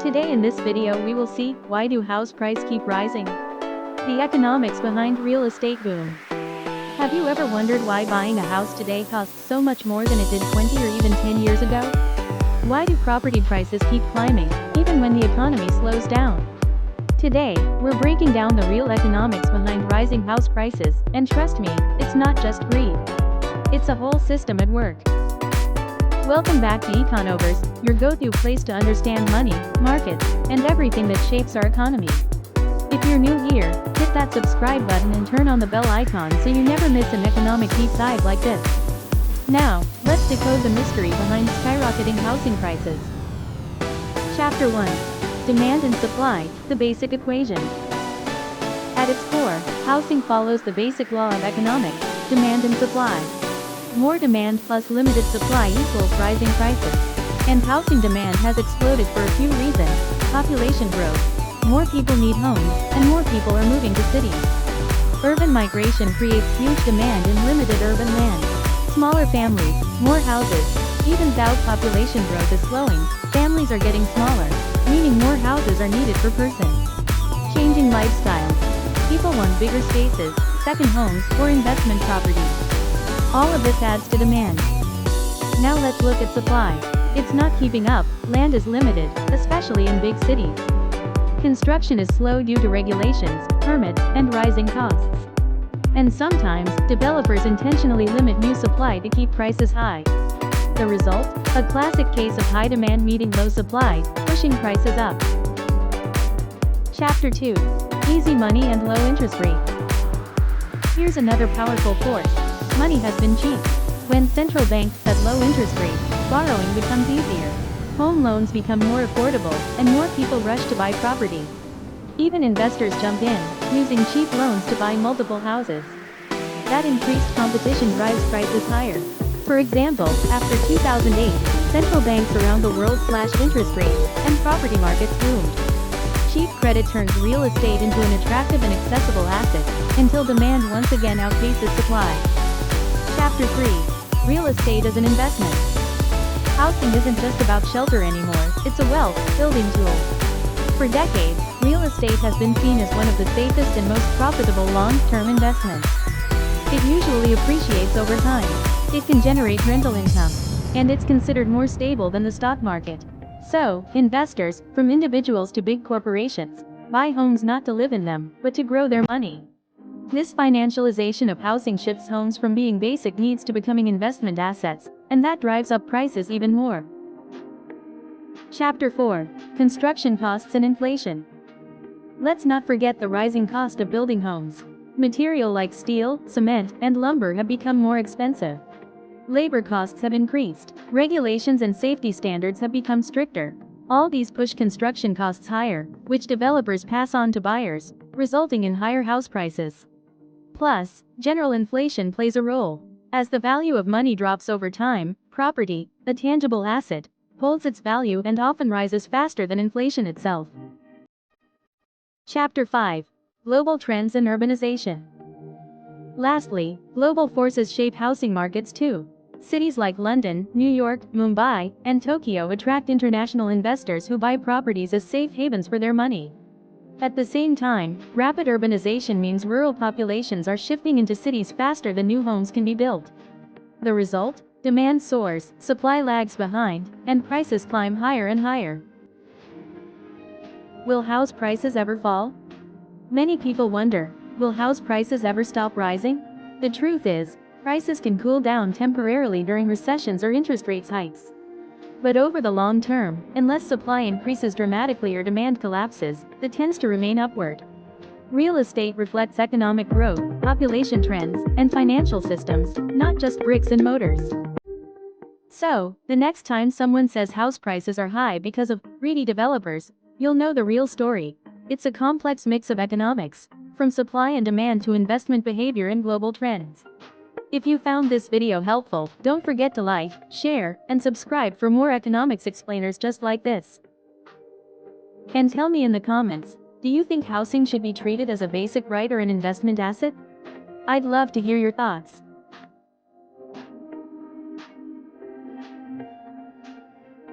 Today in this video we will see, why do house prices keep rising? The economics behind real estate boom. Have you ever wondered why buying a house today costs so much more than it did 20 or even 10 years ago? Why do property prices keep climbing, even when the economy slows down? Today, we're breaking down the real economics behind rising house prices, and trust me, it's not just greed. It's a whole system at work. Welcome back to Econovers, your go-to place to understand money, markets, and everything that shapes our economy. If you're new here, hit that subscribe button and turn on the bell icon so you never miss an economic deep dive like this. Now, let's decode the mystery behind skyrocketing housing prices. Chapter 1. Demand and supply, the basic equation. At its core, housing follows the basic law of economics, demand and supply. More demand plus limited supply equals rising prices. And housing demand has exploded for a few reasons: population growth, more people need homes, and more people are moving to cities. Urban migration creates huge demand in limited urban land. Smaller families, more houses. Even though population growth is slowing, families are getting smaller, meaning more houses are needed per person. Changing lifestyles. People want bigger spaces, second homes, or investment properties. All of this adds to demand. Now let's look at supply. It's not keeping up, land is limited, especially in big cities. Construction is slow due to regulations, permits, and rising costs. And sometimes, developers intentionally limit new supply to keep prices high. The result? A classic case of high demand meeting low supply, pushing prices up. Chapter 2. Easy money and low interest rates. Here's another powerful force. Money has been cheap. When central banks set low interest rates, borrowing becomes easier. Home loans become more affordable, and more people rush to buy property. Even investors jump in, using cheap loans to buy multiple houses. That increased competition drives prices higher. For example, after 2008, central banks around the world slashed interest rates, and property markets boomed. Cheap credit turns real estate into an attractive and accessible asset, until demand once again outpaces supply. Chapter 3. Real estate as an investment. Housing isn't just about shelter anymore, it's a wealth-building tool. For decades, real estate has been seen as one of the safest and most profitable long-term investments. It usually appreciates over time. It can generate rental income. And it's considered more stable than the stock market. So, investors, from individuals to big corporations, buy homes not to live in them, but to grow their money. This financialization of housing shifts homes from being basic needs to becoming investment assets, and that drives up prices even more. Chapter 4. Construction costs and inflation. Let's not forget the rising cost of building homes. Material like steel, cement, and lumber have become more expensive. Labor costs have increased. Regulations and safety standards have become stricter. All these push construction costs higher, which developers pass on to buyers, resulting in higher house prices. Plus, general inflation plays a role. As the value of money drops over time, property, a tangible asset, holds its value and often rises faster than inflation itself. Chapter 5. Global trends and urbanization. Lastly, global forces shape housing markets too. Cities like London, New York, Mumbai, and Tokyo attract international investors who buy properties as safe havens for their money. At the same time, rapid urbanization means rural populations are shifting into cities faster than new homes can be built. The result? Demand soars, supply lags behind, and prices climb higher and higher. Will house prices ever fall? Many people wonder, will house prices ever stop rising? The truth is, prices can cool down temporarily during recessions or interest rate hikes. But over the long term, unless supply increases dramatically or demand collapses, it tends to remain upward. Real estate reflects economic growth, population trends, and financial systems, not just bricks and mortars. So, the next time someone says house prices are high because of greedy developers, you'll know the real story. It's a complex mix of economics, from supply and demand to investment behavior and global trends. If you found this video helpful, don't forget to like, share, and subscribe for more economics explainers just like this. And tell me in the comments, do you think housing should be treated as a basic right or an investment asset? I'd love to hear your thoughts.